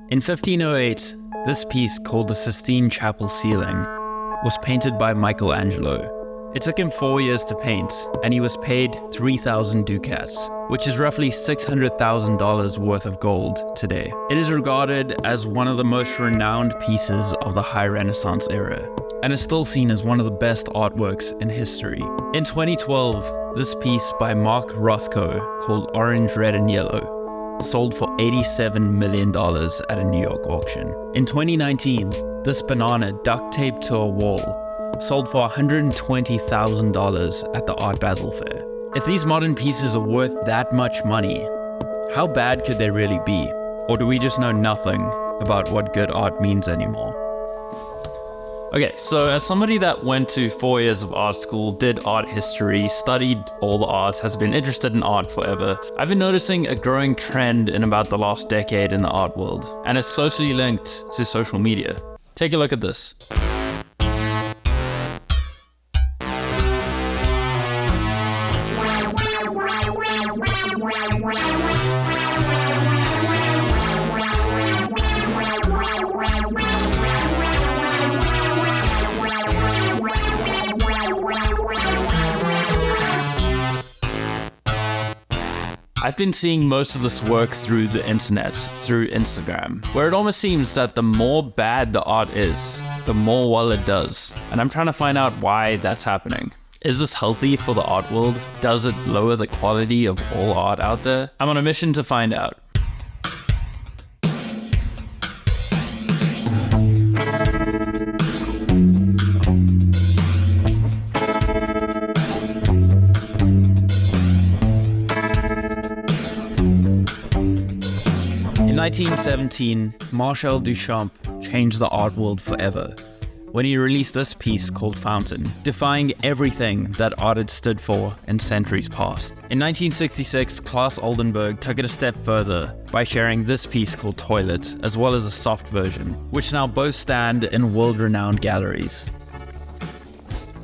In 1508, this piece, called the Sistine Chapel Ceiling, was painted by Michelangelo. It took him 4 years to paint, and he was paid 3,000 ducats, which is roughly $600,000 worth of gold today. It is regarded as one of the most renowned pieces of the High Renaissance era, and is still seen as one of the best artworks in history. In 2012, this piece by Mark Rothko, called Orange, Red, and Yellow, sold for $87 million at a New York auction. In 2019, this banana duct taped to a wall sold for $120,000 at the Art Basel Fair. If these modern pieces are worth that much money, how bad could they really be? Or do we just know nothing about what good art means anymore? Okay, so as somebody that went to 4 years of art school, did art history, studied all the arts, has been interested in art forever, I've been noticing a growing trend in about the last decade in the art world, and it's closely linked to social media. Take a look at this. I've been seeing most of this work through the internet, through Instagram, where it almost seems that the more bad the art is, the more well it does. And I'm trying to find out why that's happening. Is this healthy for the art world? Does it lower the quality of all art out there? I'm on a mission to find out. In 1917, Marcel Duchamp changed the art world forever when he released this piece called Fountain, defying everything that art had stood for in centuries past. In 1966, Claes Oldenburg took it a step further by sharing this piece called Toilet, as well as a soft version, which now both stand in world-renowned galleries.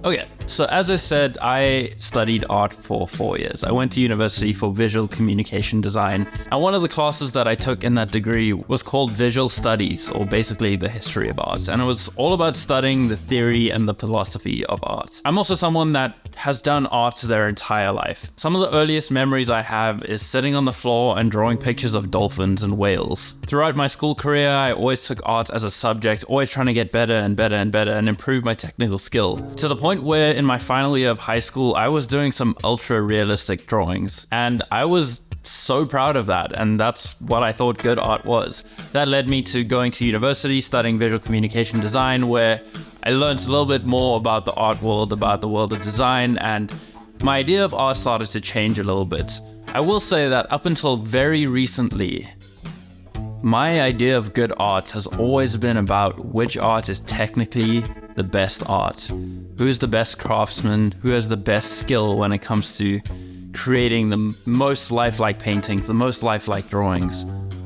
Okay, so as I said, I studied art for 4 years. I went to university for visual communication design, and one of the classes that I took in that degree was called Visual Studies, or basically the history of art, and it was all about studying the theory and the philosophy of art. I'm also someone that has done art their entire life. Some of the earliest memories I have is sitting on the floor and drawing pictures of dolphins and whales. Throughout my school career, I always took art as a subject, always trying to get better and better and better and improve my technical skill, to the point where in my final year of high school, I was doing some ultra realistic drawings, and I was so proud of that, and that's what I thought good art was. That led me to going to university, studying visual communication design, where I learned a little bit more about the art world, about the world of design, and my idea of art started to change a little bit. I will say that up until very recently, my idea of good art has always been about which art is technically the best art. Who is the best craftsman? Who has the best skill when it comes to creating the most lifelike paintings, the most lifelike drawings?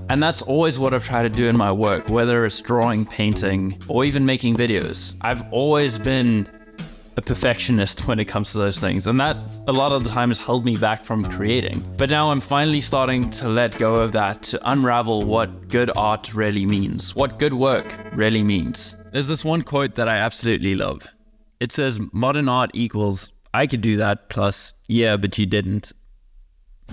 And that's always what I've tried to do in my work, whether it's drawing, painting, or even making videos. I've always been a perfectionist when it comes to those things, and that a lot of the time has held me back from creating. But now I'm finally starting to let go of that, to unravel what good art really means, what good work really means. There's this one quote that I absolutely love. It says, modern art equals, I could do that, plus, yeah, but you didn't.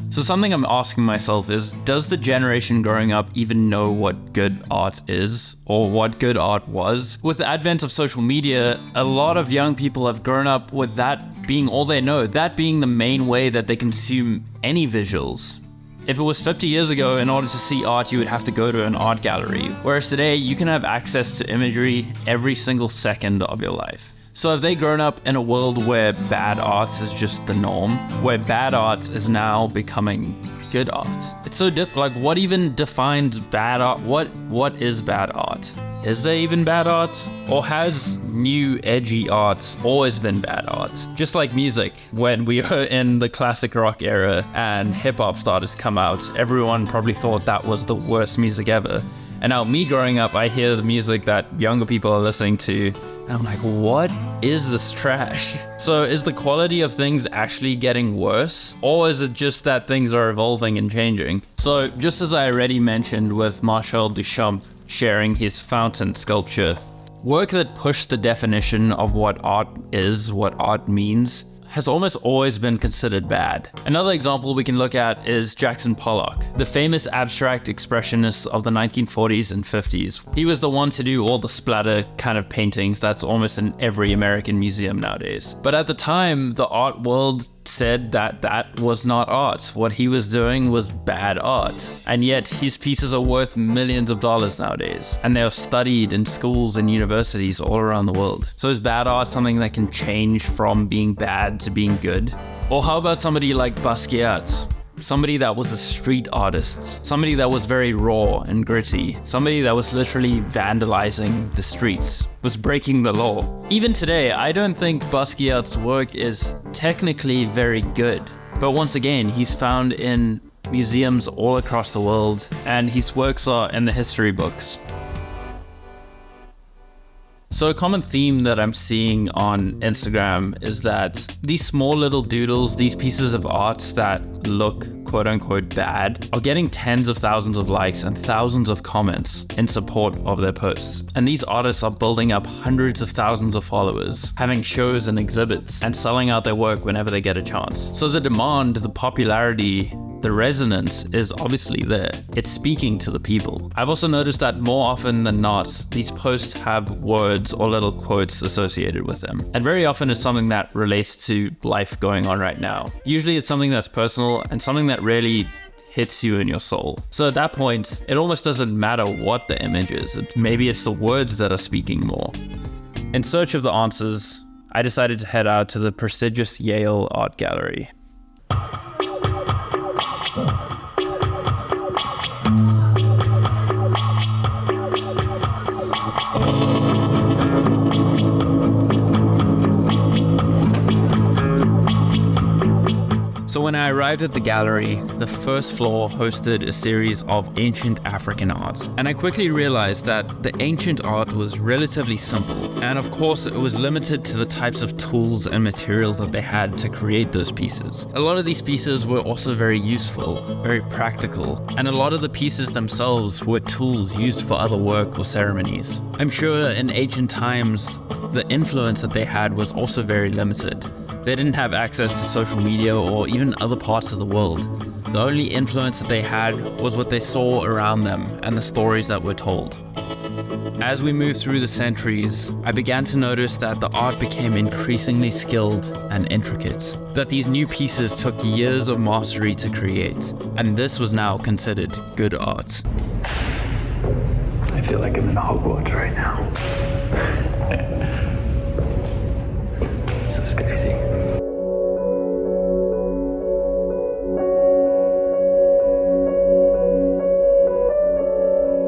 So something I'm asking myself is, does the generation growing up even know what good art is, or what good art was? With the advent of social media, a lot of young people have grown up with that being all they know, that being the main way that they consume any visuals. If it was 50 years ago, in order to see art, you would have to go to an art gallery, whereas today, you can have access to imagery every single second of your life. So have they grown up in a world where bad art is just the norm, where bad art is now becoming good art? It's so like, what even defines bad art? What is bad art? Is there even bad art? Or has new edgy art always been bad art? Just like music, when we were in the classic rock era and hip hop started to come out, everyone probably thought that was the worst music ever. And now me growing up, I hear the music that younger people are listening to, and I'm like, what is this trash? So is the quality of things actually getting worse? Or is it just that things are evolving and changing? So just as I already mentioned with Marcel Duchamp, sharing his fountain sculpture. Work that pushed the definition of what art is, what art means, has almost always been considered bad. Another example we can look at is Jackson Pollock, the famous abstract expressionist of the 1940s and 50s. He was the one to do all the splatter kind of paintings that's almost in every American museum nowadays. But at the time, the art world said that that was not art. What he was doing was bad art. And yet his pieces are worth millions of dollars nowadays. And they're studied in schools and universities all around the world. So is bad art something that can change from being bad to being good? Or how about somebody like Basquiat? Somebody that was a street artist, somebody that was very raw and gritty, somebody that was literally vandalizing the streets, was breaking the law. Even today, I don't think Basquiat's work is technically very good. But once again, he's found in museums all across the world, and his works are in the history books. So a common theme that I'm seeing on Instagram is that these small little doodles, these pieces of art that look quote unquote bad, are getting tens of thousands of likes and thousands of comments in support of their posts. And these artists are building up hundreds of thousands of followers, having shows and exhibits, and selling out their work whenever they get a chance. So the demand, the popularity, the resonance is obviously there. It's speaking to the people. I've also noticed that more often than not, these posts have words or little quotes associated with them. And very often it's something that relates to life going on right now. Usually it's something that's personal and something that really hits you in your soul. So at that point, it almost doesn't matter what the image is. Maybe it's the words that are speaking more. In search of the answers, I decided to head out to the prestigious Yale Art Gallery. So when I arrived at the gallery, the first floor hosted a series of ancient African arts. And I quickly realized that the ancient art was relatively simple. And of course, it was limited to the types of tools and materials that they had to create those pieces. A lot of these pieces were also very useful, very practical. And a lot of the pieces themselves were tools used for other work or ceremonies. I'm sure in ancient times, the influence that they had was also very limited. They didn't have access to social media or even other parts of the world. The only influence that they had was what they saw around them and the stories that were told. As we moved through the centuries, I began to notice that the art became increasingly skilled and intricate, that these new pieces took years of mastery to create, and this was now considered good art. I feel like I'm in Hogwarts right now. This is crazy.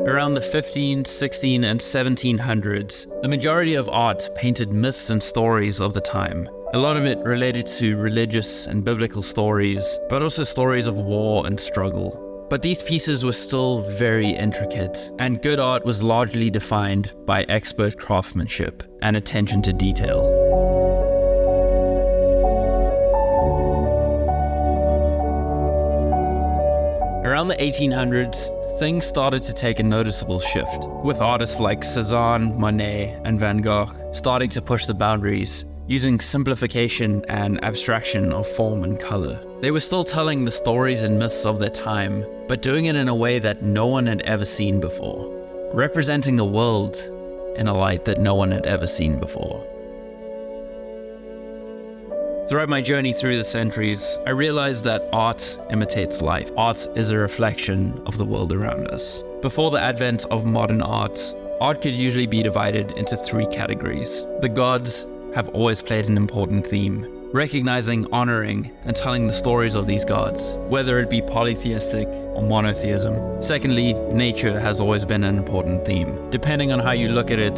Around the 15, 16, and 1700s, the majority of art painted myths and stories of the time. A lot of it related to religious and biblical stories, but also stories of war and struggle. But these pieces were still very intricate, and good art was largely defined by expert craftsmanship and attention to detail. Around the 1800s, things started to take a noticeable shift, with artists like Cézanne, Monet, and Van Gogh starting to push the boundaries, using simplification and abstraction of form and color. They were still telling the stories and myths of their time, but doing it in a way that no one had ever seen before, representing the world in a light that no one had ever seen before. Throughout my journey through the centuries, I realized that art imitates life. Art is a reflection of the world around us. Before the advent of modern art, art could usually be divided into three categories. The gods have always played an important theme, recognizing, honoring, and telling the stories of these gods, whether it be polytheistic or monotheism. Secondly, nature has always been an important theme. Depending on how you look at it,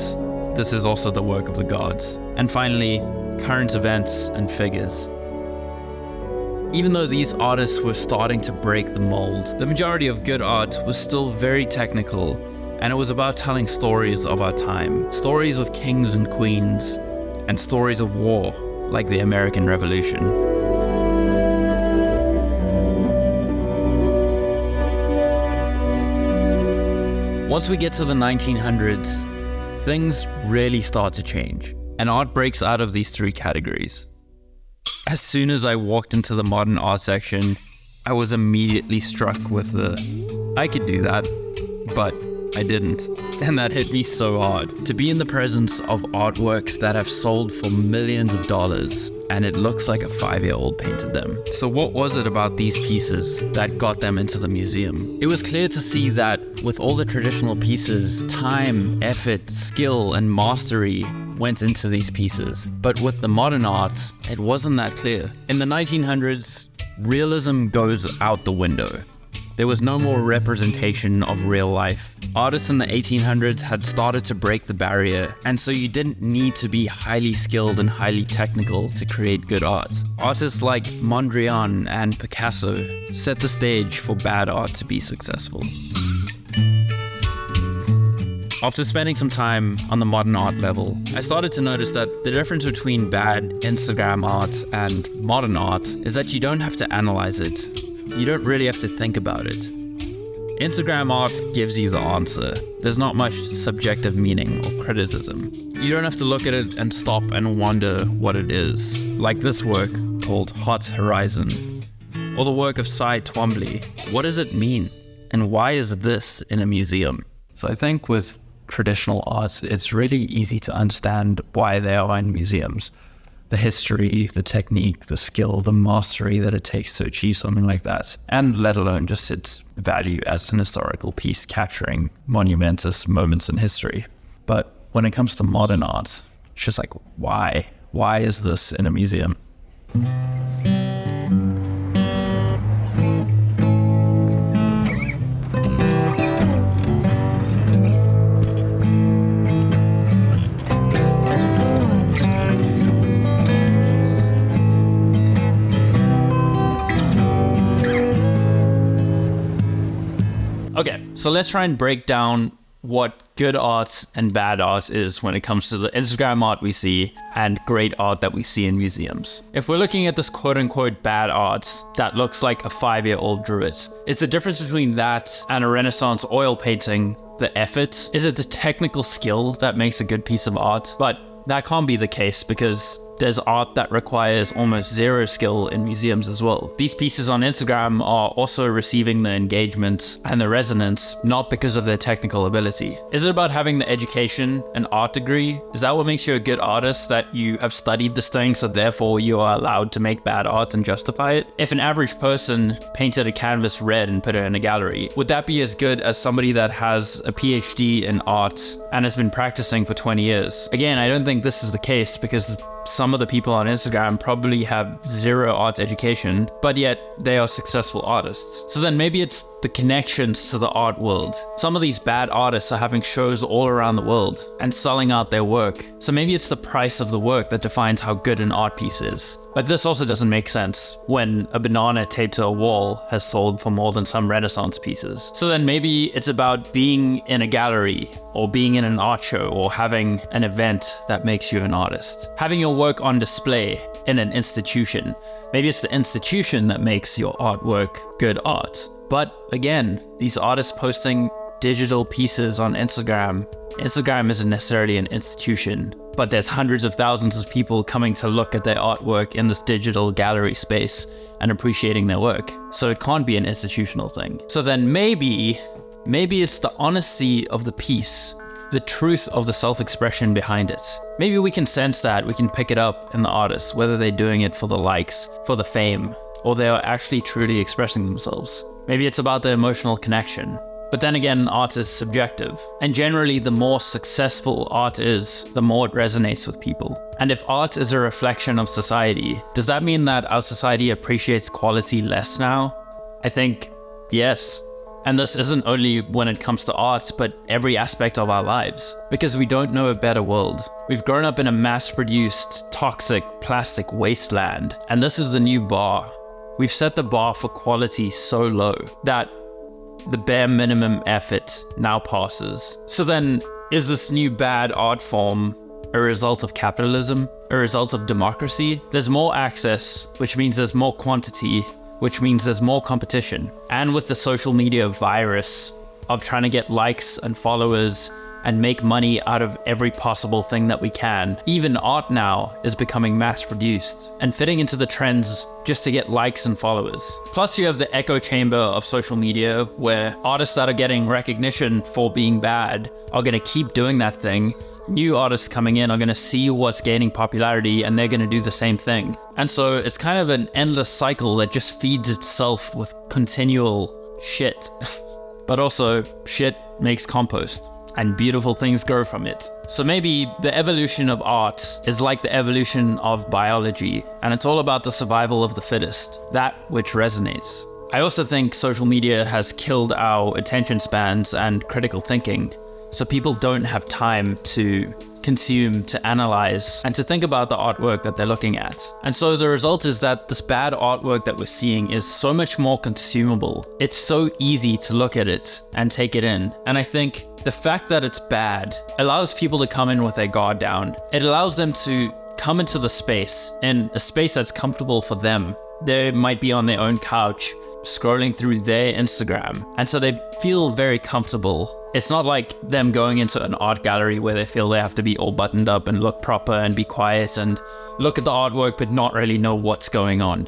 this is also the work of the gods. And finally, current events and figures. Even though these artists were starting to break the mold, the majority of good art was still very technical, and it was about telling stories of our time. Stories of kings and queens, and stories of war, like the American Revolution. Once we get to the 1900s, things really start to change, and art breaks out of these three categories. As soon as I walked into the modern art section, I was immediately struck with I could do that, but I didn't. And that hit me so hard. To be in the presence of artworks that have sold for millions of dollars, and it looks like a 5-year-old painted them. So what was it about these pieces that got them into the museum? It was clear to see that with all the traditional pieces, time, effort, skill, and mastery went into these pieces. But with the modern art, it wasn't that clear. In the 1900s, realism goes out the window. There was no more representation of real life. Artists in the 1800s had started to break the barrier, and so you didn't need to be highly skilled and highly technical to create good art. Artists like Mondrian and Picasso set the stage for bad art to be successful. After spending some time on the modern art level, I started to notice that the difference between bad Instagram art and modern art is that you don't have to analyze it. You don't really have to think about it. Instagram art gives you the answer. There's not much subjective meaning or criticism. You don't have to look at it and stop and wonder what it is, like this work called Hot Horizon, or the work of Cy Twombly. What does it mean? And why is this in a museum? So I think with traditional arts, it's really easy to understand why they are in museums. The history, the technique, the skill, the mastery that it takes to achieve something like that, and let alone just its value as an historical piece capturing monumentous moments in history. But when it comes to modern art, it's just like, why? Why is this in a museum? Okay, so let's try and break down what good art and bad art is when it comes to the Instagram art we see and great art that we see in museums. If we're looking at this quote-unquote bad art that looks like a 5-year-old drew it, is the difference between that and a Renaissance oil painting the effort? Is it the technical skill that makes a good piece of art? But that can't be the case because there's art that requires almost zero skill in museums as well. These pieces on Instagram are also receiving the engagement and the resonance not because of their technical ability. Is it about having the education and art degree? Is that what makes you a good artist, that you have studied this thing so therefore you are allowed to make bad art and justify it? If an average person painted a canvas red and put it in a gallery, would that be as good as somebody that has a PhD in art and has been practicing for 20 years? Again, I don't think this is the case because some of the people on Instagram probably have zero art education, but yet they are successful artists. So then maybe it's the connections to the art world. Some of these bad artists are having shows all around the world and selling out their work. So maybe it's the price of the work that defines how good an art piece is. But this also doesn't make sense when a banana taped to a wall has sold for more than some Renaissance pieces. So then maybe it's about being in a gallery or being in an art show or having an event that makes you an artist. Having your work on display in an institution. Maybe it's the institution that makes your artwork good art. But again, these artists posting digital pieces on Instagram isn't necessarily an institution, but there's hundreds of thousands of people coming to look at their artwork in this digital gallery space and appreciating their work. So it can't be an institutional thing. So then maybe it's the honesty of the piece, the truth of the self-expression behind it. Maybe we can sense that, we can pick it up in the artists, whether they're doing it for the likes, for the fame, or they are actually truly expressing themselves. Maybe it's about the emotional connection. But then again, art is subjective. And generally, the more successful art is, the more it resonates with people. And if art is a reflection of society, does that mean that our society appreciates quality less now? I think yes. And this isn't only when it comes to art, but every aspect of our lives. Because we don't know a better world. We've grown up in a mass-produced, toxic, plastic wasteland. And this is the new bar. We've set the bar for quality so low that the bare minimum effort now passes. So then, is this new bad art form a result of capitalism? A result of democracy? There's more access, which means there's more quantity, which means there's more competition. And with the social media virus, of trying to get likes and followers and make money out of every possible thing that we can. Even art now is becoming mass-produced and fitting into the trends just to get likes and followers. Plus you have the echo chamber of social media where artists that are getting recognition for being bad are going to keep doing that thing. New artists coming in are going to see what's gaining popularity and they're going to do the same thing. And so it's kind of an endless cycle that just feeds itself with continual shit. But also, shit makes compost and beautiful things grow from it. So maybe the evolution of art is like the evolution of biology, and it's all about the survival of the fittest, that which resonates. I also think social media has killed our attention spans and critical thinking, so people don't have time to consume, to analyze, and to think about the artwork that they're looking at. And so the result is that this bad artwork that we're seeing is so much more consumable. It's so easy to look at it and take it in. And I think the fact that it's bad allows people to come in with their guard down. It allows them to come into the space, in a space that's comfortable for them. They might be on their own couch, scrolling through their Instagram, and so they feel very comfortable. It's not like them going into an art gallery where they feel they have to be all buttoned up and look proper and be quiet and look at the artwork but not really know what's going on.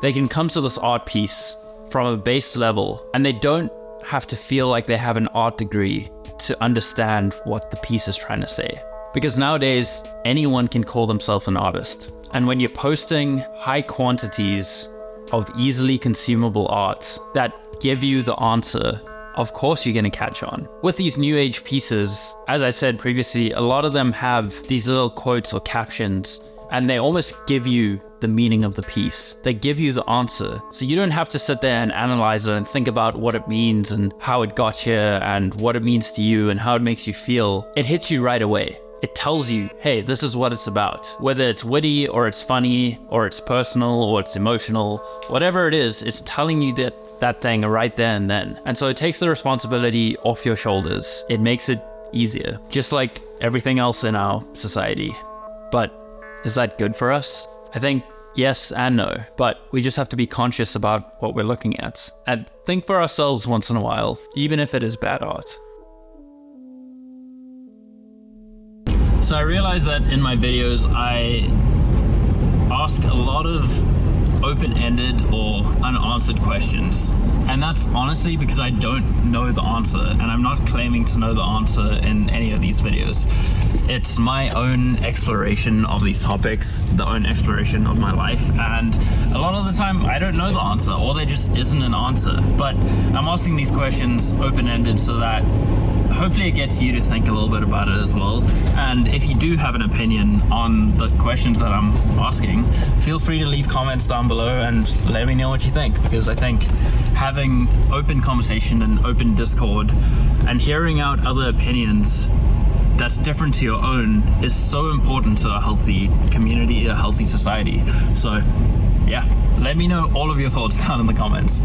They can come to this art piece from a base level, and they don't have to feel like they have an art degree to understand what the piece is trying to say. Because nowadays, anyone can call themselves an artist. And when you're posting high quantities of easily consumable art that give you the answer, of course you're gonna catch on. With these new age pieces, as I said previously, a lot of them have these little quotes or captions, and they almost give you the meaning of the piece. They give you the answer. So you don't have to sit there and analyze it and think about what it means and how it got here and what it means to you and how it makes you feel. It hits you right away. It tells you, hey, this is what it's about. Whether it's witty or it's funny or it's personal or it's emotional, whatever it is, it's telling you that thing right there and then. And so it takes the responsibility off your shoulders. It makes it easier, just like everything else in our society. But is that good for us? I think yes and no, but we just have to be conscious about what we're looking at and think for ourselves once in a while, even if it is bad art. So I realized that in my videos, I ask a lot of open-ended or unanswered questions. And that's honestly because I don't know the answer, and I'm not claiming to know the answer in any of these videos. It's my own exploration of these topics, the own exploration of my life, and a lot of the time I don't know the answer, or there just isn't an answer. But I'm asking these questions open-ended so that hopefully it gets you to think a little bit about it as well. And if you do have an opinion on the questions that I'm asking, feel free to leave comments down below and let me know what you think, because I think having open conversation and open discord and hearing out other opinions that's different to your own is so important to a healthy community, a healthy society. So yeah, let me know all of your thoughts down in the comments.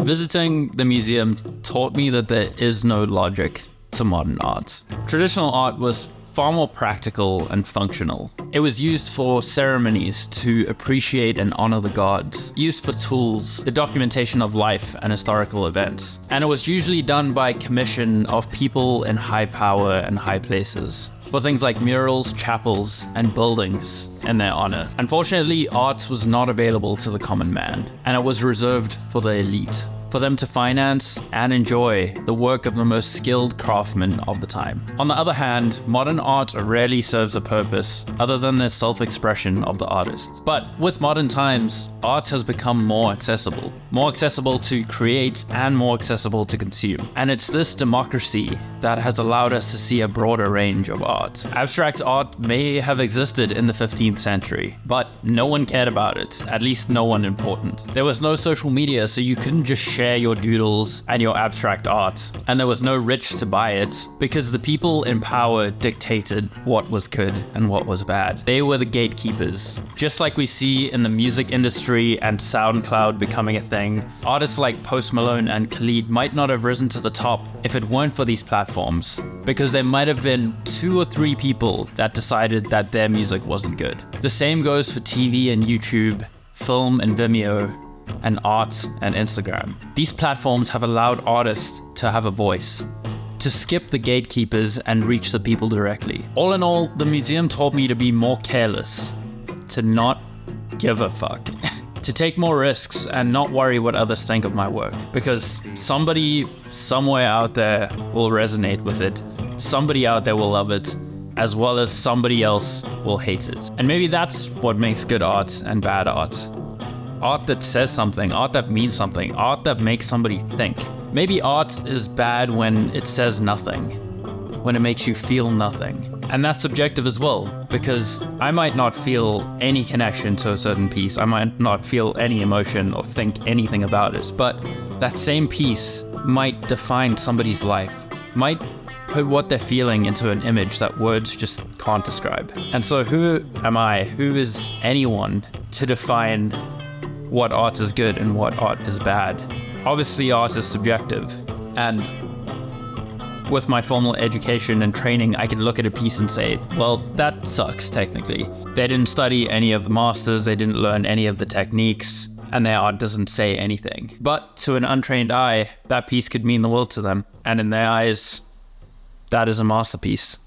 Visiting the museum taught me that there is no logic to modern art. Traditional art was far more practical and functional. It was used for ceremonies to appreciate and honor the gods, used for tools, the documentation of life and historical events. And it was usually done by commission of people in high power and high places, for things like murals, chapels, and buildings in their honor. Unfortunately, art was not available to the common man, and it was reserved for the elite, for them to finance and enjoy the work of the most skilled craftsmen of the time. On the other hand, modern art rarely serves a purpose other than the self-expression of the artist. But with modern times, art has become more accessible to create and more accessible to consume. And it's this democracy that has allowed us to see a broader range of art. Abstract art may have existed in the 15th century, but no one cared about it, at least no one important. There was no social media, so you couldn't just share your doodles and your abstract art, and there was no rich to buy it because the people in power dictated what was good and what was bad. They were the gatekeepers. Just like we see in the music industry and SoundCloud becoming a thing, artists like Post Malone and Khalid might not have risen to the top if it weren't for these platforms, because there might have been 2 or 3 people that decided that their music wasn't good. The same goes for TV and YouTube, film and Vimeo, and art and Instagram. These platforms have allowed artists to have a voice, to skip the gatekeepers and reach the people directly. All in all, the museum taught me to be more careless, to not give a fuck, to take more risks and not worry what others think of my work, because somebody somewhere out there will resonate with it, somebody out there will love it, as well as somebody else will hate it. And maybe that's what makes good art and bad art. Art that says something, art that means something, art that makes somebody think. Maybe art is bad when it says nothing, when it makes you feel nothing. And that's subjective as well, because I might not feel any connection to a certain piece, I might not feel any emotion or think anything about it, but that same piece might define somebody's life, might put what they're feeling into an image that words just can't describe. And so who am I, who is anyone to define what art is good and what art is bad? Obviously art is subjective, and with my formal education and training, I can look at a piece and say, well, that sucks technically. They didn't study any of the masters, they didn't learn any of the techniques, and their art doesn't say anything. But to an untrained eye, that piece could mean the world to them, and in their eyes, that is a masterpiece.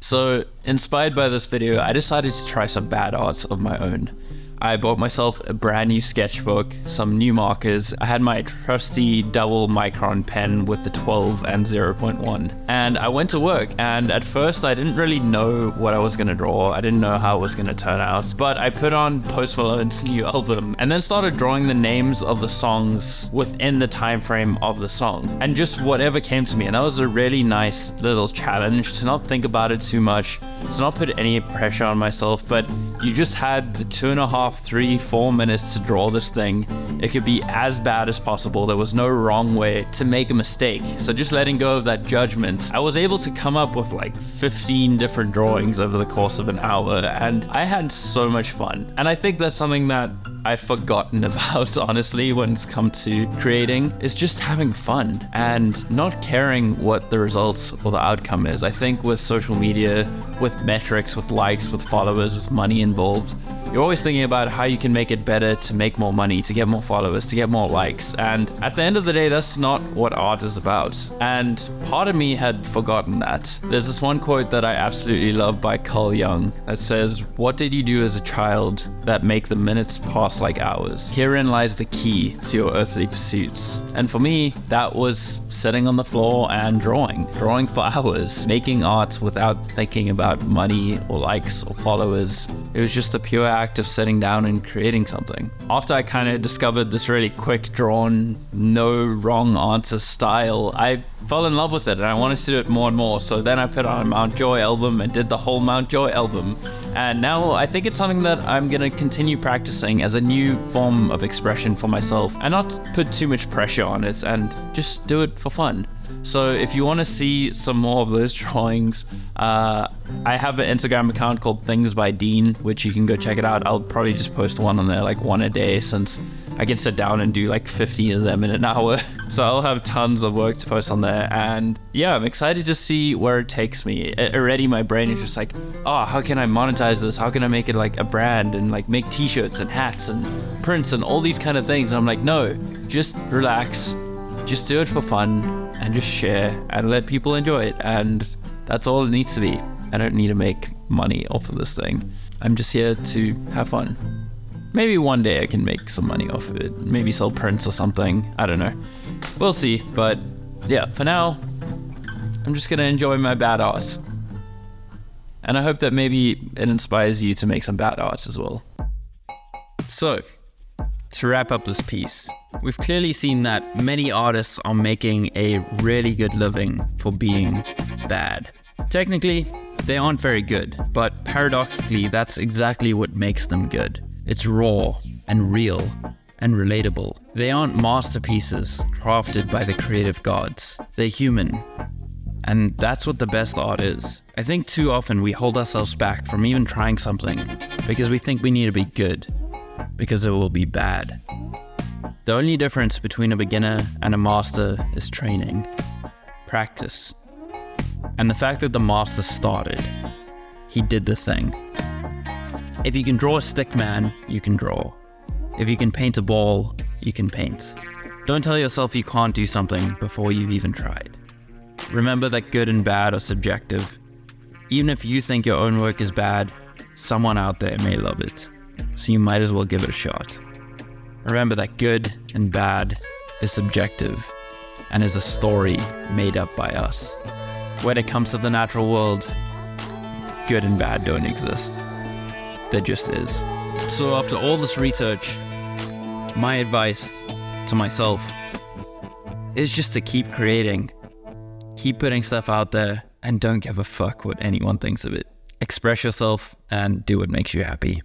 So, inspired by this video, I decided to try some bad arts of my own. I bought myself a brand new sketchbook, some new markers. I had my trusty double micron pen with the 12 and 0.1. And I went to work, and at first I didn't really know what I was gonna draw. I didn't know how it was gonna turn out. But I put on Post Malone's new album and then started drawing the names of the songs within the time frame of the song. And just whatever came to me. And that was a really nice little challenge to not think about it too much, to not put any pressure on myself, but you just had the 2.5, 3, 4 minutes to draw this thing. It could be as bad as possible. There was no wrong way to make a mistake. So just letting go of that judgment, I was able to come up with like 15 different drawings over the course of an hour, and I had so much fun. And I think that's something that I've forgotten about, honestly, when it's come to creating, is just having fun and not caring what the results or the outcome is. I think with social media, with metrics, with likes, with followers, with money involved, you're always thinking about how you can make it better to make more money, to get more followers, to get more likes. And at the end of the day, that's not what art is about. And part of me had forgotten that. There's this one quote that I absolutely love by Carl Jung that says, "What did you do as a child that make the minutes pass like hours? Herein lies the key to your earthly pursuits." And for me, that was sitting on the floor and drawing for hours, making art without thinking about money or likes or followers. It was just a pure act of sitting down and creating something. After I kind of discovered this really quick drawn, no wrong answer style, I fell in love with it and I wanted to do it more and more. So then I put on a Mount Joy album and did the whole Mount Joy album. And now I think it's something that I'm gonna continue practicing as a new form of expression for myself, and not put too much pressure on it and just do it for fun. So if you want to see some more of those drawings, I have an Instagram account called Things by Dean, which you can go check it out. I'll probably just post one on there, like one a day, since I can sit down and do like 50 of them in an hour. So I'll have tons of work to post on there. And yeah, I'm excited to see where it takes me. Already my brain is just like, oh, how can I monetize this? How can I make it like a brand and like make t-shirts and hats and prints and all these kind of things? And I'm like, no, just relax, just do it for fun and just share and let people enjoy it. And that's all it needs to be. I don't need to make money off of this thing. I'm just here to have fun. Maybe one day I can make some money off of it. Maybe sell prints or something. I don't know. We'll see. But yeah, for now, I'm just gonna enjoy my bad art. And I hope that maybe it inspires you to make some bad art as well. So, to wrap up this piece, we've clearly seen that many artists are making a really good living for being bad. Technically, they aren't very good, but paradoxically, that's exactly what makes them good. It's raw and real and relatable. They aren't masterpieces crafted by the creative gods. They're human. And that's what the best art is. I think too often we hold ourselves back from even trying something because we think we need to be good, because it will be bad. The only difference between a beginner and a master is training, practice, and the fact that the master started. He did the thing. If you can draw a stick man, you can draw. If you can paint a ball, you can paint. Don't tell yourself you can't do something before you've even tried. Remember that good and bad are subjective. Even if you think your own work is bad, someone out there may love it, so you might as well give it a shot. Remember that good and bad is subjective and is a story made up by us. When it comes to the natural world, good and bad don't exist. There just is. So after all this research, my advice to myself is just to keep creating, keep putting stuff out there, and don't give a fuck what anyone thinks of it. Express yourself and do what makes you happy.